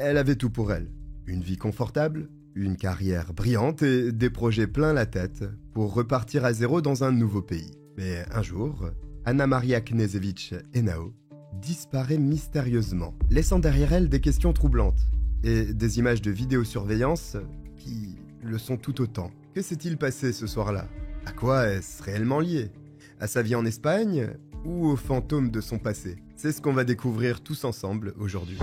Elle avait tout pour elle. Une vie confortable, une carrière brillante et des projets plein la tête pour repartir à zéro dans un nouveau pays. Mais un jour, Anna Maria Knežević Henao disparaît mystérieusement, laissant derrière elle des questions troublantes et des images de vidéosurveillance qui le sont tout autant. Que s'est-il passé ce soir-là? À quoi est-ce réellement lié? À sa vie en Espagne ou aux fantômes de son passé? C'est ce qu'on va découvrir tous ensemble aujourd'hui.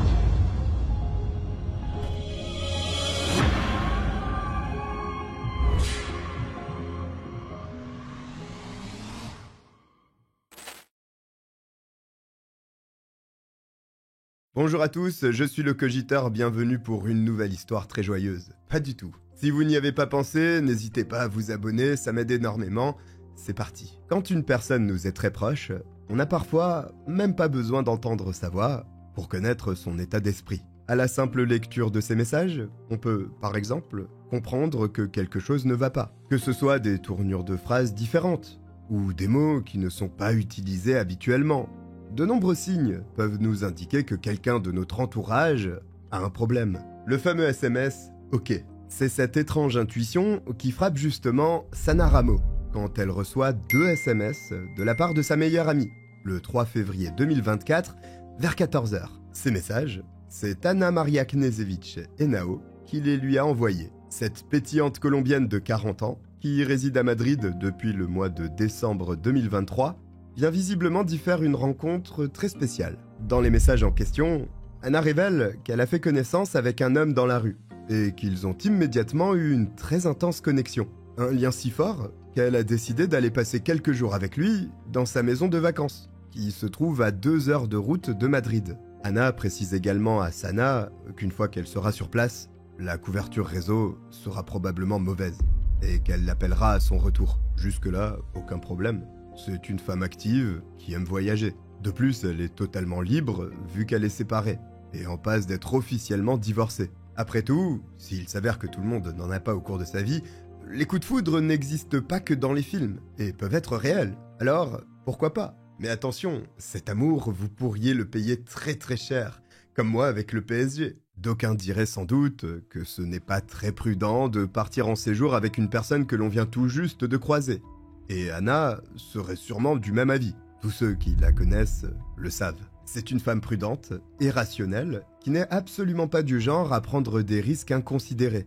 Bonjour à tous, je suis le Cogiteur, bienvenue pour une nouvelle histoire très joyeuse. Pas du tout. Si vous n'y avez pas pensé, n'hésitez pas à vous abonner, ça m'aide énormément. C'est parti. Quand une personne nous est très proche, on n'a parfois même pas besoin d'entendre sa voix pour connaître son état d'esprit. À la simple lecture de ses messages, on peut, par exemple, comprendre que quelque chose ne va pas. Que ce soit des tournures de phrases différentes, ou des mots qui ne sont pas utilisés habituellement. De nombreux signes peuvent nous indiquer que quelqu'un de notre entourage a un problème. Le fameux SMS « OK ». C'est cette étrange intuition qui frappe justement Sana Ramo quand elle reçoit 2 SMS de la part de sa meilleure amie, le 3 février 2024, vers 14h. Ces messages, c'est Anna Maria Knežević Henao qui les lui a envoyés. Cette pétillante colombienne de 40 ans, qui réside à Madrid depuis le mois de décembre 2023, vient visiblement d'y faire une rencontre très spéciale. Dans les messages en question, Anna révèle qu'elle a fait connaissance avec un homme dans la rue et qu'ils ont immédiatement eu une très intense connexion. Un lien si fort qu'elle a décidé d'aller passer quelques jours avec lui dans sa maison de vacances, qui se trouve à 2 heures de route de Madrid. Anna précise également à Sana qu'une fois qu'elle sera sur place, la couverture réseau sera probablement mauvaise et qu'elle l'appellera à son retour. Jusque-là, aucun problème. C'est une femme active qui aime voyager. De plus, elle est totalement libre vu qu'elle est séparée et en passe d'être officiellement divorcée. Après tout, s'il s'avère que tout le monde n'en a pas au cours de sa vie, les coups de foudre n'existent pas que dans les films et peuvent être réels. Alors, pourquoi pas? Mais attention, cet amour, vous pourriez le payer très très cher, comme moi avec le PSG. D'aucuns diraient sans doute que ce n'est pas très prudent de partir en séjour avec une personne que l'on vient tout juste de croiser. Et Anna serait sûrement du même avis. Tous ceux qui la connaissent le savent. C'est une femme prudente et rationnelle qui n'est absolument pas du genre à prendre des risques inconsidérés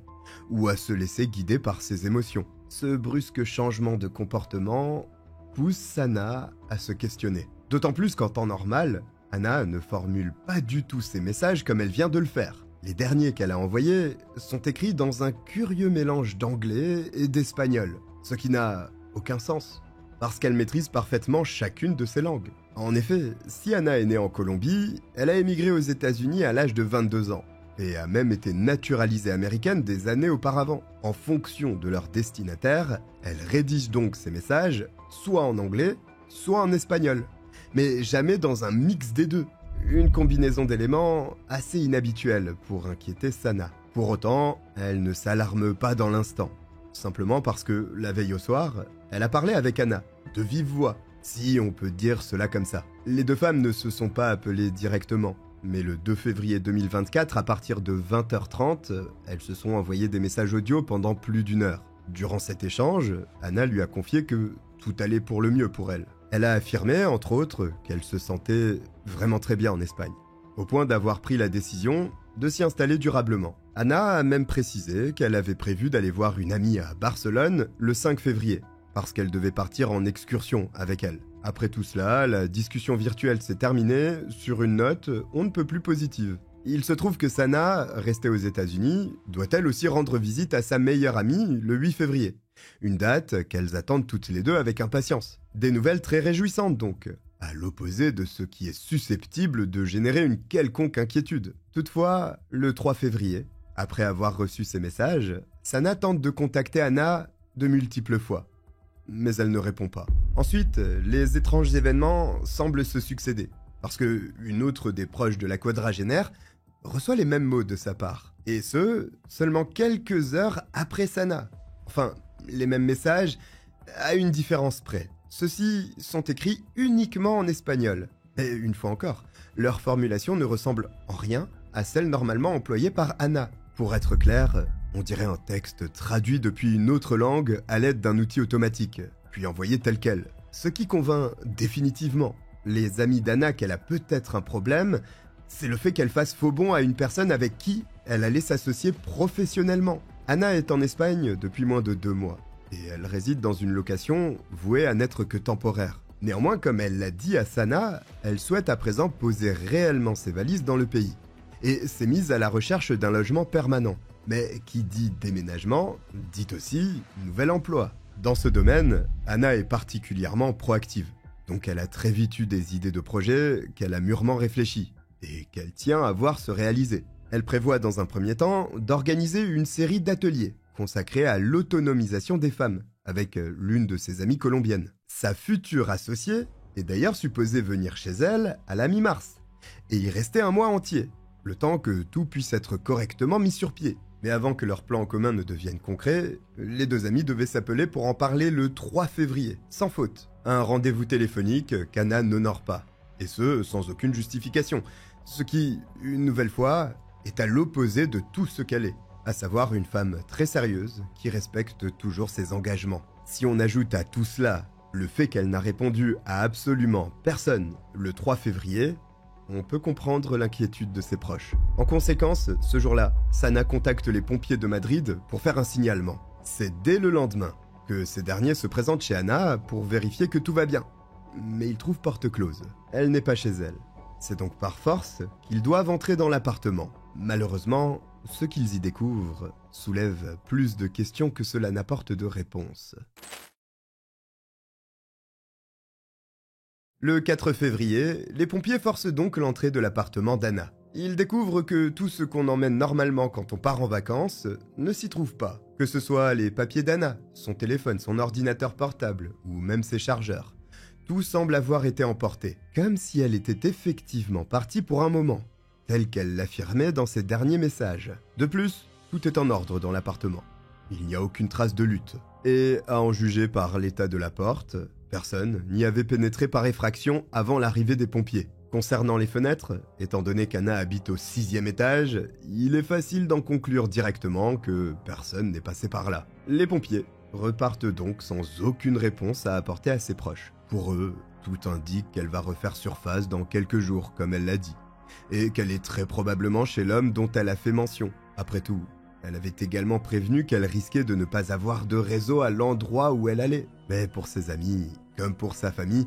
ou à se laisser guider par ses émotions. Ce brusque changement de comportement pousse Sana à se questionner. D'autant plus qu'en temps normal, Anna ne formule pas du tout ses messages comme elle vient de le faire. Les derniers qu'elle a envoyés sont écrits dans un curieux mélange d'anglais et d'espagnol, ce qui n'a aucun sens, parce qu'elle maîtrise parfaitement chacune de ces langues. En effet, si Anna est née en Colombie, elle a émigré aux États-Unis à l'âge de 22 ans, et a même été naturalisée américaine des années auparavant. En fonction de leur destinataire, elle rédige donc ses messages, soit en anglais, soit en espagnol, mais jamais dans un mix des deux. Une combinaison d'éléments assez inhabituelle pour inquiéter Sana. Pour autant, elle ne s'alarme pas dans l'instant. Simplement parce que, la veille au soir, elle a parlé avec Anna, de vive voix, si on peut dire cela comme ça. Les deux femmes ne se sont pas appelées directement, mais le 2 février 2024, à partir de 20h30, elles se sont envoyées des messages audio pendant plus d'1 heure. Durant cet échange, Anna lui a confié que tout allait pour le mieux pour elle. Elle a affirmé, entre autres, qu'elle se sentait vraiment très bien en Espagne, au point d'avoir pris la décision de s'y installer durablement. Anna a même précisé qu'elle avait prévu d'aller voir une amie à Barcelone le 5 février, parce qu'elle devait partir en excursion avec elle. Après tout cela, la discussion virtuelle s'est terminée sur une note on ne peut plus positive. Il se trouve que Sana, restée aux États-Unis, doit elle aussi rendre visite à sa meilleure amie le 8 février. Une date qu'elles attendent toutes les deux avec impatience. Des nouvelles très réjouissantes donc, à l'opposé de ce qui est susceptible de générer une quelconque inquiétude. Toutefois, le 3 février, après avoir reçu ces messages, Sana tente de contacter Anna de multiples fois, mais elle ne répond pas. Ensuite, les étranges événements semblent se succéder, parce que une autre des proches de la quadragénaire reçoit les mêmes mots de sa part, et ce, seulement quelques heures après Sana. Enfin, les mêmes messages, à une différence près. Ceux-ci sont écrits uniquement en espagnol. Et une fois encore, leur formulation ne ressemble en rien à celle normalement employée par Anna. Pour être clair, on dirait un texte traduit depuis une autre langue à l'aide d'un outil automatique, puis envoyé tel quel. Ce qui convainc définitivement les amis d'Anna qu'elle a peut-être un problème, c'est le fait qu'elle fasse faux bond à une personne avec qui elle allait s'associer professionnellement. Anna est en Espagne depuis moins de 2 mois, et elle réside dans une location vouée à n'être que temporaire. Néanmoins, comme elle l'a dit à Sana, elle souhaite à présent poser réellement ses valises dans le pays, et s'est mise à la recherche d'un logement permanent. Mais qui dit déménagement, dit aussi nouvel emploi. Dans ce domaine, Anna est particulièrement proactive, donc elle a très vite eu des idées de projet qu'elle a mûrement réfléchies, et qu'elle tient à voir se réaliser. Elle prévoit dans un premier temps d'organiser une série d'ateliers consacrés à l'autonomisation des femmes, avec l'une de ses amies colombiennes. Sa future associée est d'ailleurs supposée venir chez elle à la mi-mars, et y rester un mois entier, le temps que tout puisse être correctement mis sur pied. Mais avant que leur plan en commun ne devienne concret, les 2 amis devaient s'appeler pour en parler le 3 février, sans faute. Un rendez-vous téléphonique qu'Anna n'honore pas, et ce, sans aucune justification, ce qui, une nouvelle fois, est à l'opposé de tout ce qu'elle est, à savoir une femme très sérieuse qui respecte toujours ses engagements. Si on ajoute à tout cela le fait qu'elle n'a répondu à absolument personne le 3 février, on peut comprendre l'inquiétude de ses proches. En conséquence, ce jour-là, Sana contacte les pompiers de Madrid pour faire un signalement. C'est dès le lendemain que ces derniers se présentent chez Anna pour vérifier que tout va bien. Mais ils trouvent porte close. Elle n'est pas chez elle. C'est donc par force qu'ils doivent entrer dans l'appartement. Malheureusement, ce qu'ils y découvrent soulève plus de questions que cela n'apporte de réponses. Le 4 février, les pompiers forcent donc l'entrée de l'appartement d'Anna. Ils découvrent que tout ce qu'on emmène normalement quand on part en vacances ne s'y trouve pas. Que ce soit les papiers d'Anna, son téléphone, son ordinateur portable ou même ses chargeurs. Tout semble avoir été emporté, comme si elle était effectivement partie pour un moment, tel qu'elle l'affirmait dans ses derniers messages. De plus, tout est en ordre dans l'appartement. Il n'y a aucune trace de lutte. Et à en juger par l'état de la porte, personne n'y avait pénétré par effraction avant l'arrivée des pompiers. Concernant les fenêtres, étant donné qu'Anna habite au 6e étage, il est facile d'en conclure directement que personne n'est passé par là. Les pompiers repartent donc sans aucune réponse à apporter à ses proches. Pour eux, tout indique qu'elle va refaire surface dans quelques jours, comme elle l'a dit, et qu'elle est très probablement chez l'homme dont elle a fait mention. Après tout, elle avait également prévenu qu'elle risquait de ne pas avoir de réseau à l'endroit où elle allait. Mais pour ses amis, comme pour sa famille,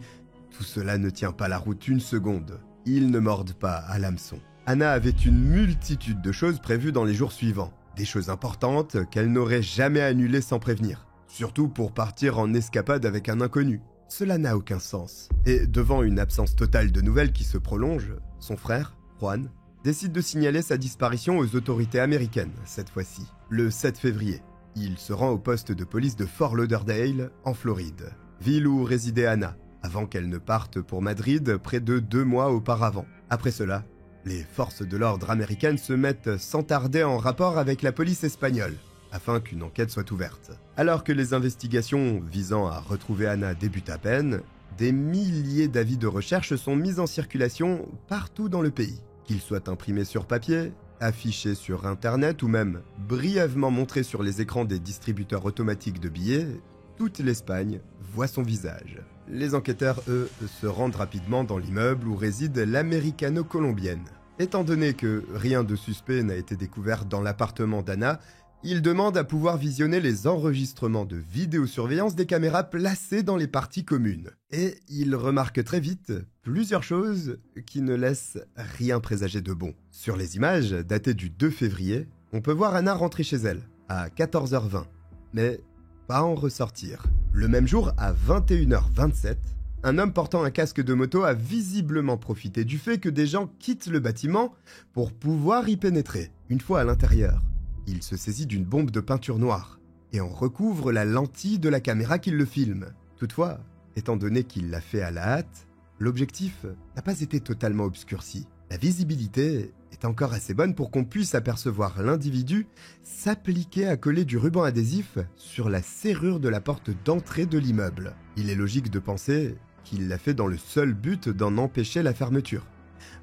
tout cela ne tient pas la route une seconde. Ils ne mordent pas à l'hameçon. Anna avait une multitude de choses prévues dans les jours suivants. Des choses importantes qu'elle n'aurait jamais annulées sans prévenir. Surtout pour partir en escapade avec un inconnu. Cela n'a aucun sens. Et devant une absence totale de nouvelles qui se prolonge, son frère, Juan, décide de signaler sa disparition aux autorités américaines, cette fois-ci. Le 7 février, il se rend au poste de police de Fort Lauderdale, en Floride, ville où résidait Anna, avant qu'elle ne parte pour Madrid près de 2 mois auparavant. Après cela, les forces de l'ordre américaines se mettent sans tarder en rapport avec la police espagnole, afin qu'une enquête soit ouverte. Alors que les investigations visant à retrouver Anna débutent à peine, des milliers d'avis de recherche sont mis en circulation partout dans le pays. Qu'ils soient imprimés sur papier, affichés sur internet ou même brièvement montrés sur les écrans des distributeurs automatiques de billets, toute l'Espagne voit son visage. Les enquêteurs, eux, se rendent rapidement dans l'immeuble où réside l'américano-colombienne. Étant donné que rien de suspect n'a été découvert dans l'appartement d'Anna, ils demandent à pouvoir visionner les enregistrements de vidéosurveillance des caméras placées dans les parties communes. Et ils remarquent très vite plusieurs choses qui ne laissent rien présager de bon. Sur les images, datées du 2 février, on peut voir Anna rentrer chez elle, à 14h20, mais pas en ressortir. Le même jour, à 21h27, un homme portant un casque de moto a visiblement profité du fait que des gens quittent le bâtiment pour pouvoir y pénétrer. Une fois à l'intérieur, il se saisit d'une bombe de peinture noire et en recouvre la lentille de la caméra qui le filme. Toutefois, étant donné qu'il l'a fait à la hâte, l'objectif n'a pas été totalement obscurci. La visibilité est encore assez bonne pour qu'on puisse apercevoir l'individu s'appliquer à coller du ruban adhésif sur la serrure de la porte d'entrée de l'immeuble. Il est logique de penser qu'il l'a fait dans le seul but d'en empêcher la fermeture.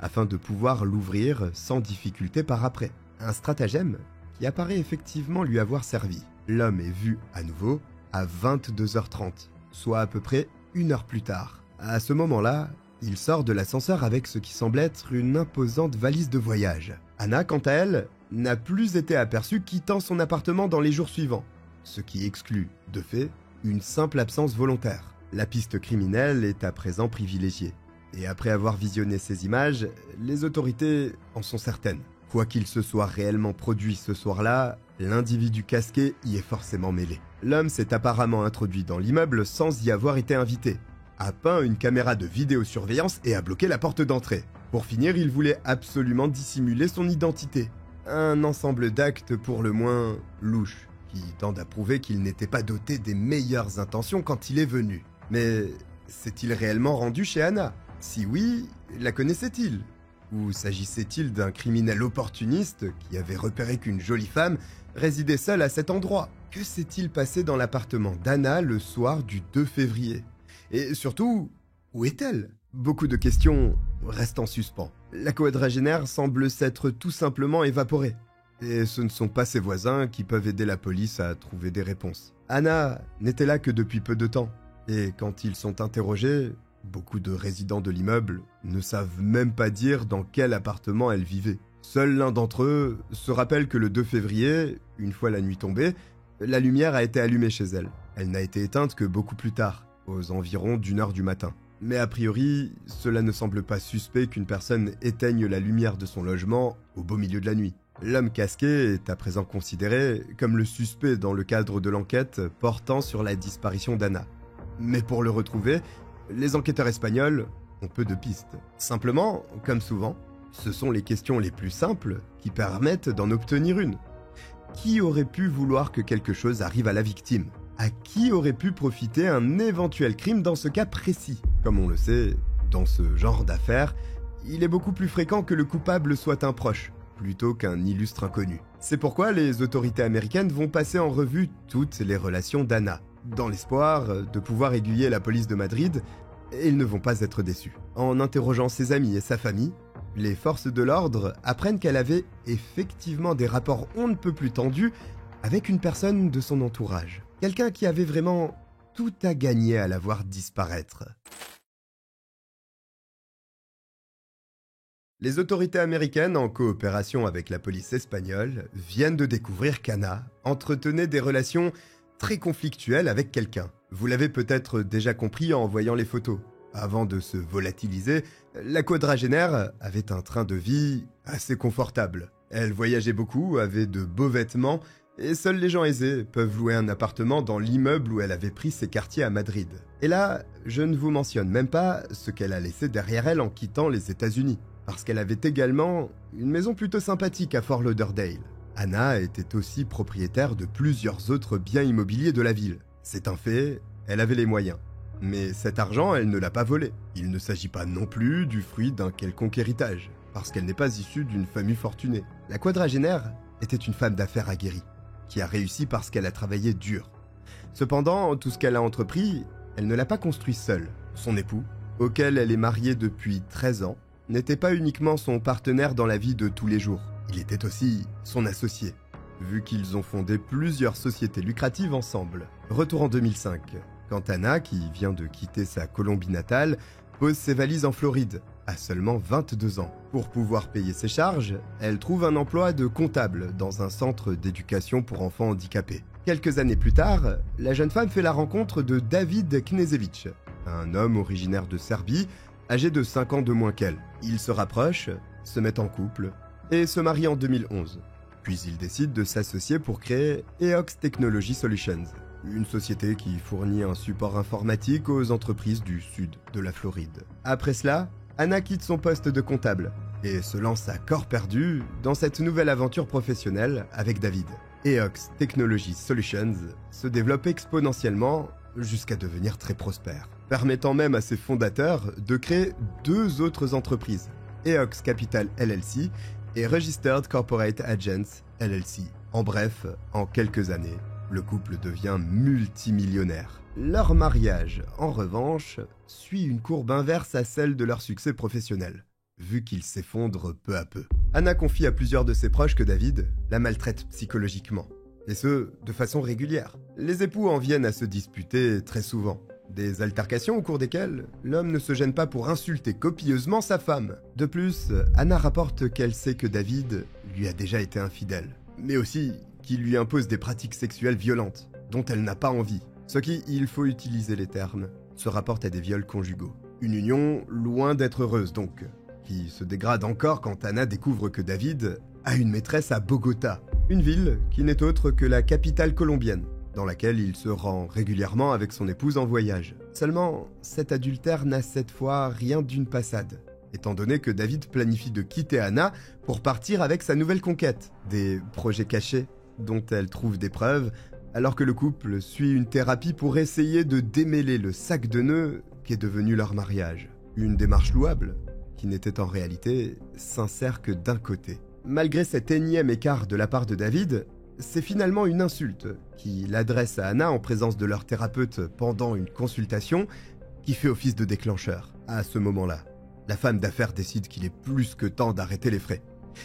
afin de pouvoir l'ouvrir sans difficulté par après. Un stratagème qui apparaît effectivement lui avoir servi. L'homme est vu à nouveau à 22h30, soit à peu près 1 heure plus tard. À ce moment-là, il sort de l'ascenseur avec ce qui semble être une imposante valise de voyage. Anna, quant à elle, n'a plus été aperçue quittant son appartement dans les jours suivants, ce qui exclut, de fait, une simple absence volontaire. La piste criminelle est à présent privilégiée. Et après avoir visionné ces images, les autorités en sont certaines. Quoi qu'il se soit réellement produit ce soir-là, l'individu casqué y est forcément mêlé. L'homme s'est apparemment introduit dans l'immeuble sans y avoir été invité, a peint une caméra de vidéosurveillance et a bloqué la porte d'entrée. Pour finir, il voulait absolument dissimuler son identité. Un ensemble d'actes pour le moins louches, qui tendent à prouver qu'il n'était pas doté des meilleures intentions quand il est venu. Mais s'est-il réellement rendu chez Anna? Si oui, la connaissait-il? Ou s'agissait-il d'un criminel opportuniste qui avait repéré qu'une jolie femme résidait seule à cet endroit? Que s'est-il passé dans l'appartement d'Anna le soir du 2 février? Et surtout, où est-elle? Beaucoup de questions restent en suspens. La quadragénaire semble s'être tout simplement évaporée. Et ce ne sont pas ses voisins qui peuvent aider la police à trouver des réponses. Anna n'était là que depuis peu de temps. Et quand ils sont interrogés, beaucoup de résidents de l'immeuble ne savent même pas dire dans quel appartement elle vivait. Seul l'un d'entre eux se rappelle que le 2 février, une fois la nuit tombée, la lumière a été allumée chez elle. Elle n'a été éteinte que beaucoup plus tard, aux environs d'1h du matin. Mais a priori, cela ne semble pas suspect qu'une personne éteigne la lumière de son logement au beau milieu de la nuit. L'homme casqué est à présent considéré comme le suspect dans le cadre de l'enquête portant sur la disparition d'Anna. Mais pour le retrouver, les enquêteurs espagnols ont peu de pistes. Simplement, comme souvent, ce sont les questions les plus simples qui permettent d'en obtenir une. Qui aurait pu vouloir que quelque chose arrive à la victime? À qui aurait pu profiter un éventuel crime dans ce cas précis? Comme on le sait, dans ce genre d'affaires, il est beaucoup plus fréquent que le coupable soit un proche, plutôt qu'un illustre inconnu. C'est pourquoi les autorités américaines vont passer en revue toutes les relations d'Anna, dans l'espoir de pouvoir aiguiller la police de Madrid, et ils ne vont pas être déçus. En interrogeant ses amis et sa famille, les forces de l'ordre apprennent qu'elle avait effectivement des rapports on ne peut plus tendus avec une personne de son entourage. Quelqu'un qui avait vraiment tout à gagner à la voir disparaître. Les autorités américaines, en coopération avec la police espagnole, viennent de découvrir qu'Anna entretenait des relations très conflictuelles avec quelqu'un. Vous l'avez peut-être déjà compris en voyant les photos. Avant de se volatiliser, la quadragénaire avait un train de vie assez confortable. Elle voyageait beaucoup, avait de beaux vêtements, et seuls les gens aisés peuvent louer un appartement dans l'immeuble où elle avait pris ses quartiers à Madrid. Et là, je ne vous mentionne même pas ce qu'elle a laissé derrière elle en quittant les États-Unis, parce qu'elle avait également une maison plutôt sympathique à Fort Lauderdale. Anna était aussi propriétaire de plusieurs autres biens immobiliers de la ville. C'est un fait, elle avait les moyens. Mais cet argent, elle ne l'a pas volé. Il ne s'agit pas non plus du fruit d'un quelconque héritage, parce qu'elle n'est pas issue d'une famille fortunée. La quadragénaire était une femme d'affaires aguerrie, qui a réussi parce qu'elle a travaillé dur. Cependant, tout ce qu'elle a entrepris, elle ne l'a pas construit seule. Son époux, auquel elle est mariée depuis 13 ans, n'était pas uniquement son partenaire dans la vie de tous les jours. Il était aussi son associé, vu qu'ils ont fondé plusieurs sociétés lucratives ensemble. Retour en 2005, quand Anna, qui vient de quitter sa Colombie natale, pose ses valises en Floride, à seulement 22 ans. Pour pouvoir payer ses charges, elle trouve un emploi de comptable dans un centre d'éducation pour enfants handicapés. Quelques années plus tard, la jeune femme fait la rencontre de David Knežević, un homme originaire de Serbie, âgé de 5 ans de moins qu'elle. Ils se rapprochent, se mettent en couple et se marient en 2011. Puis ils décident de s'associer pour créer EOX Technology Solutions, une société qui fournit un support informatique aux entreprises du sud de la Floride. Après cela, Anna quitte son poste de comptable et se lance à corps perdu dans cette nouvelle aventure professionnelle avec David. EOX Technology Solutions se développe exponentiellement jusqu'à devenir très prospère, permettant même à ses fondateurs de créer 2 autres entreprises, EOX Capital LLC et Registered Corporate Agents LLC. En bref, en quelques années, le couple devient multimillionnaire. Leur mariage, en revanche, suit une courbe inverse à celle de leur succès professionnel. vu qu'il s'effondre peu à peu. Anna confie à plusieurs de ses proches que David la maltraite psychologiquement, et ce, de façon régulière. Les époux en viennent à se disputer très souvent. Des altercations au cours desquelles l'homme ne se gêne pas pour insulter copieusement sa femme. De plus, Anna rapporte qu'elle sait que David lui a déjà été infidèle, mais aussi qu'il lui impose des pratiques sexuelles violentes, dont elle n'a pas envie. Ce qui, il faut utiliser les termes, se rapporte à des viols conjugaux. Une union loin d'être heureuse donc, qui se dégrade encore quand Anna découvre que David a une maîtresse à Bogota, une ville qui n'est autre que la capitale colombienne, dans laquelle il se rend régulièrement avec son épouse en voyage. Seulement, cet adultère n'a cette fois rien d'une passade, étant donné que David planifie de quitter Anna pour partir avec sa nouvelle conquête. Des projets cachés dont elle trouve des preuves, alors que le couple suit une thérapie pour essayer de démêler le sac de nœuds qu'est devenu leur mariage. Une démarche louable, qui n'était en réalité sincère que d'un côté. Malgré cet énième écart de la part de David, c'est finalement une insulte qu'il adresse à Anna en présence de leur thérapeute pendant une consultation qui fait office de déclencheur. À ce moment-là, la femme d'affaires décide qu'il est plus que temps d'arrêter les frais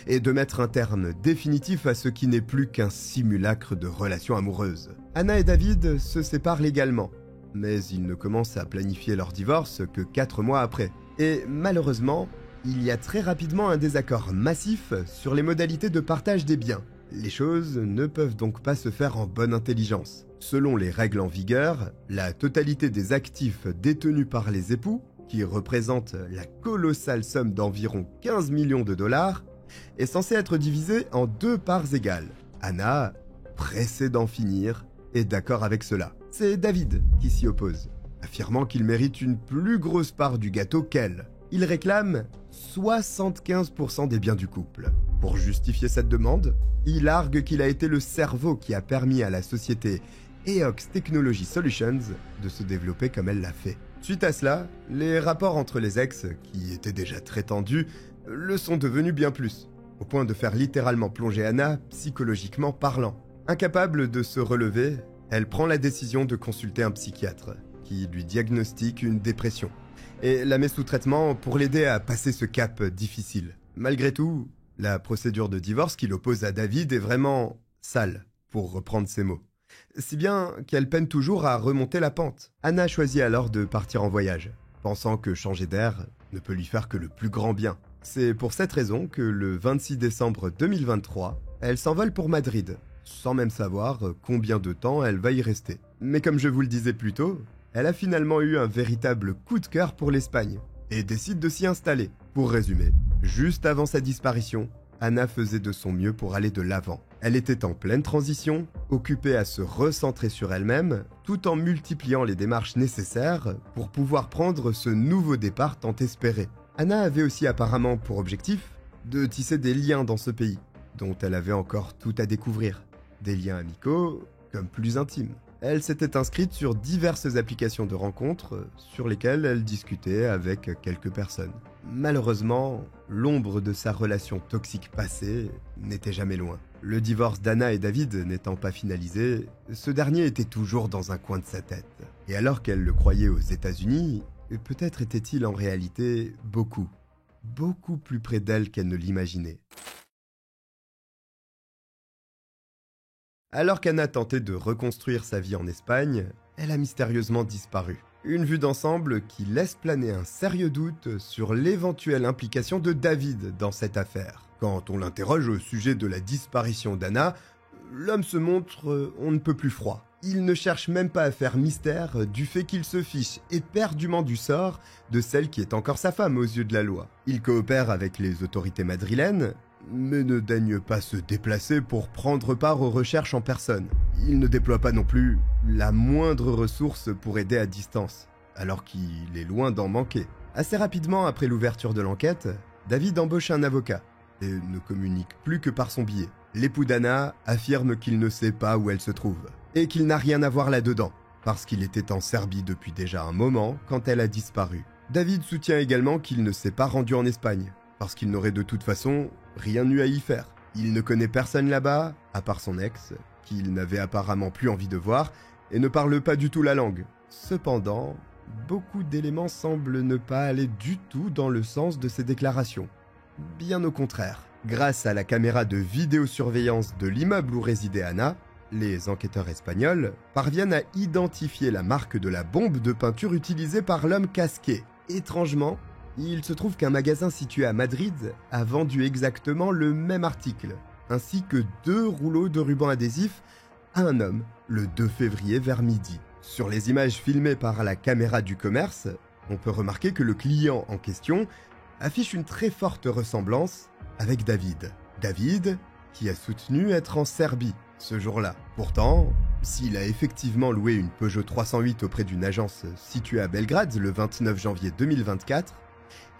et de mettre un terme définitif à ce qui n'est plus qu'un simulacre de relation amoureuse. Anna et David se séparent légalement, mais ils ne commencent à planifier leur divorce que 4 mois après. Et malheureusement, il y a très rapidement un désaccord massif sur les modalités de partage des biens. Les choses ne peuvent donc pas se faire en bonne intelligence. Selon les règles en vigueur, la totalité des actifs détenus par les époux, qui représentent la colossale somme d'environ 15 millions de dollars, est censée être divisée en 2 parts égales. Anna, pressée d'en finir, est d'accord avec cela. C'est David qui s'y oppose, affirmant qu'il mérite une plus grosse part du gâteau qu'elle. Il réclame 75% des biens du couple. Pour justifier cette demande, il argue qu'il a été le cerveau qui a permis à la société EOX Technology Solutions de se développer comme elle l'a fait. Suite à cela, les rapports entre les ex, qui étaient déjà très tendus, le sont devenus bien plus, au point de faire littéralement plonger Anna psychologiquement parlant. Incapable de se relever, elle prend la décision de consulter un psychiatre, qui lui diagnostique une dépression, et la met sous traitement pour l'aider à passer ce cap difficile. Malgré tout, la procédure de divorce qui l'oppose à David est vraiment sale, pour reprendre ses mots. Si bien qu'elle peine toujours à remonter la pente. Anna choisit alors de partir en voyage, pensant que changer d'air ne peut lui faire que le plus grand bien. C'est pour cette raison que le 26 décembre 2023, elle s'envole pour Madrid, sans même savoir combien de temps elle va y rester. Mais comme je vous le disais plus tôt, elle a finalement eu un véritable coup de cœur pour l'Espagne, et décide de s'y installer. Pour résumer, juste avant sa disparition, Anna faisait de son mieux pour aller de l'avant. Elle était en pleine transition, occupée à se recentrer sur elle-même, tout en multipliant les démarches nécessaires pour pouvoir prendre ce nouveau départ tant espéré. Anna avait aussi apparemment pour objectif de tisser des liens dans ce pays, dont elle avait encore tout à découvrir. Des liens amicaux comme plus intimes. Elle s'était inscrite sur diverses applications de rencontres sur lesquelles elle discutait avec quelques personnes. Malheureusement, l'ombre de sa relation toxique passée n'était jamais loin. Le divorce d'Anna et David n'étant pas finalisé, ce dernier était toujours dans un coin de sa tête. Et alors qu'elle le croyait aux États-Unis, peut-être était-il en réalité beaucoup plus près d'elle qu'elle ne l'imaginait. Alors qu'Anna tentait de reconstruire sa vie en Espagne, elle a mystérieusement disparu. Une vue d'ensemble qui laisse planer un sérieux doute sur l'éventuelle implication de David dans cette affaire. Quand on l'interroge au sujet de la disparition d'Anna, l'homme se montre on ne peut plus froid. Il ne cherche même pas à faire mystère du fait qu'il se fiche éperdument du sort de celle qui est encore sa femme aux yeux de la loi. Il coopère avec les autorités madrilènes, mais ne daigne pas se déplacer pour prendre part aux recherches en personne. Il ne déploie pas non plus la moindre ressource pour aider à distance, alors qu'il est loin d'en manquer. Assez rapidement après l'ouverture de l'enquête, David embauche un avocat et ne communique plus que par son biais. L'époux d'Anna affirme qu'il ne sait pas où elle se trouve, et qu'il n'a rien à voir là-dedans, parce qu'il était en Serbie depuis déjà un moment quand elle a disparu. David soutient également qu'il ne s'est pas rendu en Espagne, parce qu'il n'aurait de toute façon rien eu à y faire. Il ne connaît personne là-bas, à part son ex, qu'il n'avait apparemment plus envie de voir, et ne parle pas du tout la langue. Cependant, beaucoup d'éléments semblent ne pas aller du tout dans le sens de ces déclarations. Bien au contraire. Grâce à la caméra de vidéosurveillance de l'immeuble où résidait Ana, les enquêteurs espagnols parviennent à identifier la marque de la bombe de peinture utilisée par l'homme casqué. Étrangement, il se trouve qu'un magasin situé à Madrid a vendu exactement le même article, ainsi que 2 rouleaux de ruban adhésif à un homme le 2 février vers midi. Sur les images filmées par la caméra du commerce, on peut remarquer que le client en question affiche une très forte ressemblance avec David. David, qui a soutenu être en Serbie ce jour-là. Pourtant, s'il a effectivement loué une Peugeot 308 auprès d'une agence située à Belgrade le 29 janvier 2024,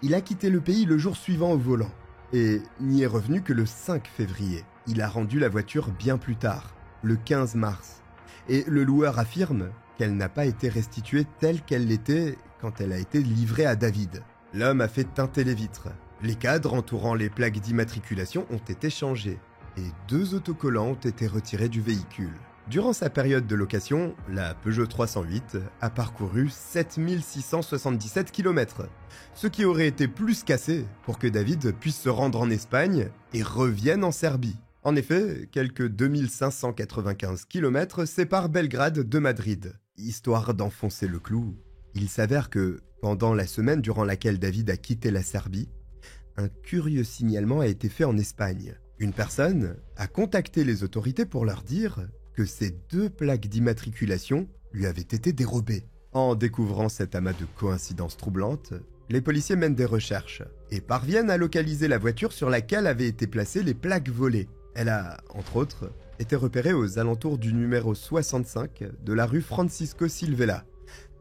il a quitté le pays le jour suivant au volant et n'y est revenu que le 5 février. Il a rendu la voiture bien plus tard, le 15 mars. Et le loueur affirme qu'elle n'a pas été restituée telle qu'elle l'était quand elle a été livrée à David. L'homme a fait teinter les vitres. Les cadres entourant les plaques d'immatriculation ont été changés et 2 autocollants ont été retirés du véhicule. Durant sa période de location, la Peugeot 308 a parcouru 7677 km, ce qui aurait été plus qu'assez pour que David puisse se rendre en Espagne et revienne en Serbie. En effet, quelques 2595 km séparent Belgrade de Madrid. Histoire d'enfoncer le clou, il s'avère que, pendant la semaine durant laquelle David a quitté la Serbie, un curieux signalement a été fait en Espagne. Une personne a contacté les autorités pour leur dire que ces 2 plaques d'immatriculation lui avaient été dérobées. En découvrant cet amas de coïncidences troublantes, les policiers mènent des recherches et parviennent à localiser la voiture sur laquelle avaient été placées les plaques volées. Elle a, entre autres, été repérée aux alentours du numéro 65 de la rue Francisco Silvela,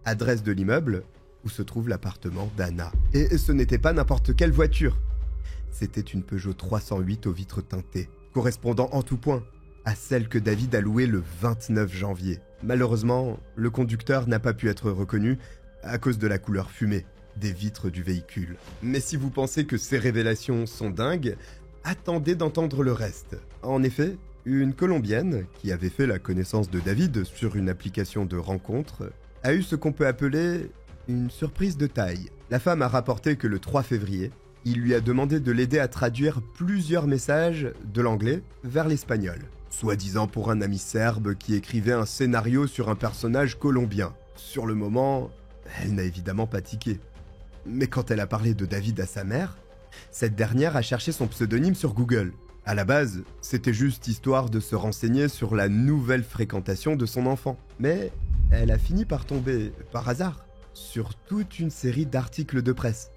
adresse de l'immeuble où se trouve l'appartement d'Ana. Et ce n'était pas n'importe quelle voiture. C'était une Peugeot 308 aux vitres teintées, correspondant en tout point à celle que David a louée le 29 janvier. Malheureusement, le conducteur n'a pas pu être reconnu à cause de la couleur fumée des vitres du véhicule. Mais si vous pensez que ces révélations sont dingues, attendez d'entendre le reste. En effet, une Colombienne, qui avait fait la connaissance de David sur une application de rencontre, a eu ce qu'on peut appeler une surprise de taille. La femme a rapporté que le 3 février, il lui a demandé de l'aider à traduire plusieurs messages de l'anglais vers l'espagnol, soi-disant pour un ami serbe qui écrivait un scénario sur un personnage colombien. Sur le moment, elle n'a évidemment pas tiqué. Mais quand elle a parlé de David à sa mère, cette dernière a cherché son pseudonyme sur Google. À la base, c'était juste histoire de se renseigner sur la nouvelle fréquentation de son enfant. Mais elle a fini par tomber, par hasard, sur toute une série d'articles de presse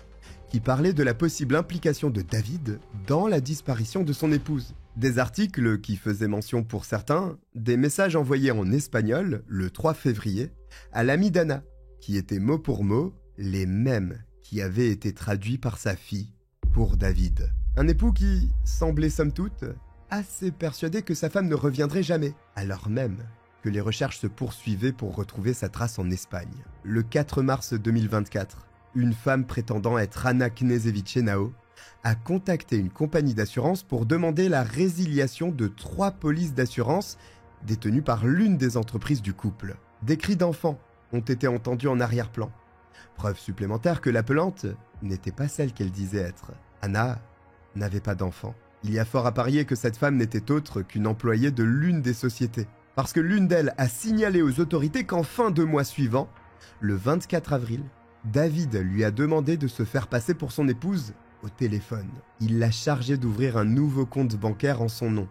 qui parlaient de la possible implication de David dans la disparition de son épouse. Des articles qui faisaient mention pour certains des messages envoyés en espagnol le 3 février à l'ami d'Anna, qui étaient mot pour mot les mêmes qui avaient été traduits par sa fille pour David. Un époux qui semblait somme toute assez persuadé que sa femme ne reviendrait jamais, alors même que les recherches se poursuivaient pour retrouver sa trace en Espagne. Le 4 mars 2024, une femme prétendant être Ana Knežević Henao a contacté une compagnie d'assurance pour demander la résiliation de 3 polices d'assurance détenues par l'une des entreprises du couple. Des cris d'enfants ont été entendus en arrière-plan. Preuve supplémentaire que l'appelante n'était pas celle qu'elle disait être. Ana n'avait pas d'enfant. Il y a fort à parier que cette femme n'était autre qu'une employée de l'une des sociétés, parce que l'une d'elles a signalé aux autorités qu'en fin de mois suivant, le 24 avril, David lui a demandé de se faire passer pour son épouse au téléphone. Il l'a chargée d'ouvrir un nouveau compte bancaire en son nom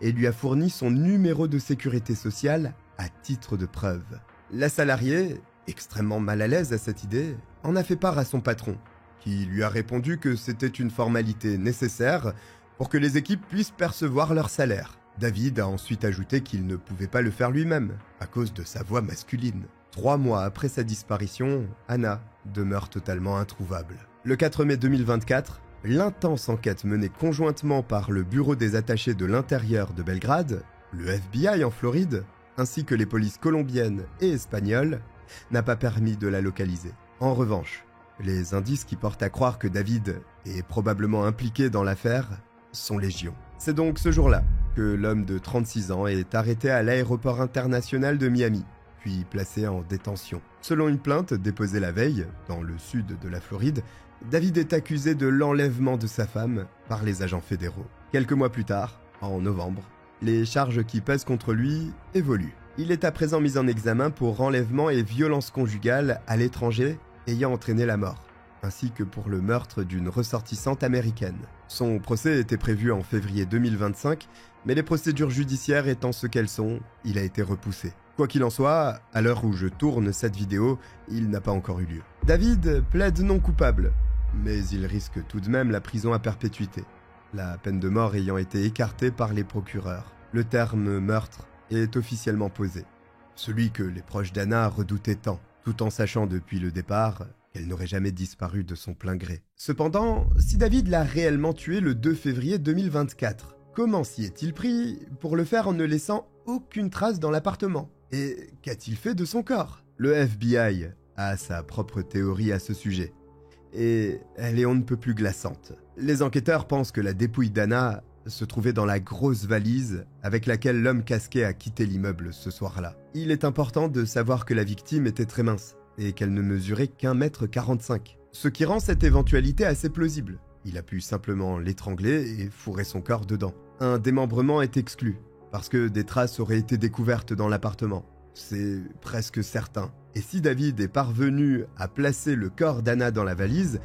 et lui a fourni son numéro de sécurité sociale à titre de preuve. La salariée, extrêmement mal à l'aise à cette idée, en a fait part à son patron, qui lui a répondu que c'était une formalité nécessaire pour que les équipes puissent percevoir leur salaire. David a ensuite ajouté qu'il ne pouvait pas le faire lui-même, à cause de sa voix masculine. 3 mois après sa disparition, Ana demeure totalement introuvable. Le 4 mai 2024, l'intense enquête menée conjointement par le Bureau des attachés de l'intérieur de Belgrade, le FBI en Floride, ainsi que les polices colombiennes et espagnoles, n'a pas permis de la localiser. En revanche, les indices qui portent à croire que David est probablement impliqué dans l'affaire sont légion. C'est donc ce jour-là que l'homme de 36 ans est arrêté à l'aéroport international de Miami. puis placé en détention. Selon une plainte déposée la veille, dans le sud de la Floride, David est accusé de l'enlèvement de sa femme par les agents fédéraux. Quelques mois plus tard, en novembre, les charges qui pèsent contre lui évoluent. Il est à présent mis en examen pour enlèvement et violence conjugale à l'étranger ayant entraîné la mort, ainsi que pour le meurtre d'une ressortissante américaine. Son procès était prévu en février 2025, mais les procédures judiciaires étant ce qu'elles sont, il a été repoussé. Quoi qu'il en soit, à l'heure où je tourne cette vidéo, il n'a pas encore eu lieu. David plaide non coupable, mais il risque tout de même la prison à perpétuité, la peine de mort ayant été écartée par les procureurs. Le terme meurtre est officiellement posé, celui que les proches d'Anna redoutaient tant, tout en sachant depuis le départ qu'elle n'aurait jamais disparu de son plein gré. Cependant, si David l'a réellement tuée le 2 février 2024, comment s'y est-il pris pour le faire en ne laissant aucune trace dans l'appartement? Et qu'a-t-il fait de son corps? Le FBI a sa propre théorie à ce sujet, et elle est on ne peut plus glaçante. Les enquêteurs pensent que la dépouille d'Anna se trouvait dans la grosse valise avec laquelle l'homme casqué a quitté l'immeuble ce soir-là. Il est important de savoir que la victime était très mince et qu'elle ne mesurait qu'1,45 m, ce qui rend cette éventualité assez plausible. Il a pu simplement l'étrangler et fourrer son corps dedans. Un démembrement est exclu, parce que des traces auraient été découvertes dans l'appartement. C'est presque certain. Et si David est parvenu à placer le corps d'Anna dans la valise,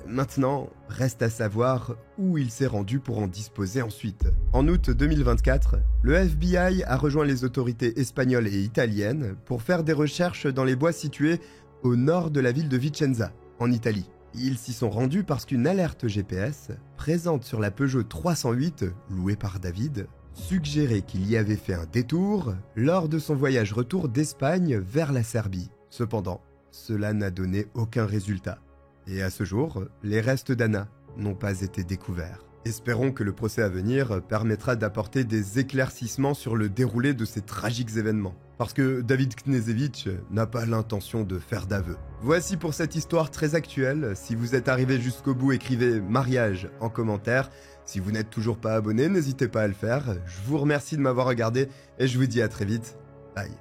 maintenant, reste à savoir où il s'est rendu pour en disposer ensuite. En août 2024, le FBI a rejoint les autorités espagnoles et italiennes pour faire des recherches dans les bois situés au nord de la ville de Vicenza, en Italie. Ils s'y sont rendus parce qu'une alerte GPS, présente sur la Peugeot 308, louée par David, suggérait qu'il y avait fait un détour lors de son voyage retour d'Espagne vers la Serbie. Cependant, cela n'a donné aucun résultat. Et à ce jour, les restes d'Anna n'ont pas été découverts. Espérons que le procès à venir permettra d'apporter des éclaircissements sur le déroulé de ces tragiques événements. Parce que David Knežević n'a pas l'intention de faire d'aveu. Voici pour cette histoire très actuelle. Si vous êtes arrivé jusqu'au bout, écrivez « mariage » en commentaire. Si vous n'êtes toujours pas abonné, n'hésitez pas à le faire. Je vous remercie de m'avoir regardé et je vous dis à très vite. Bye.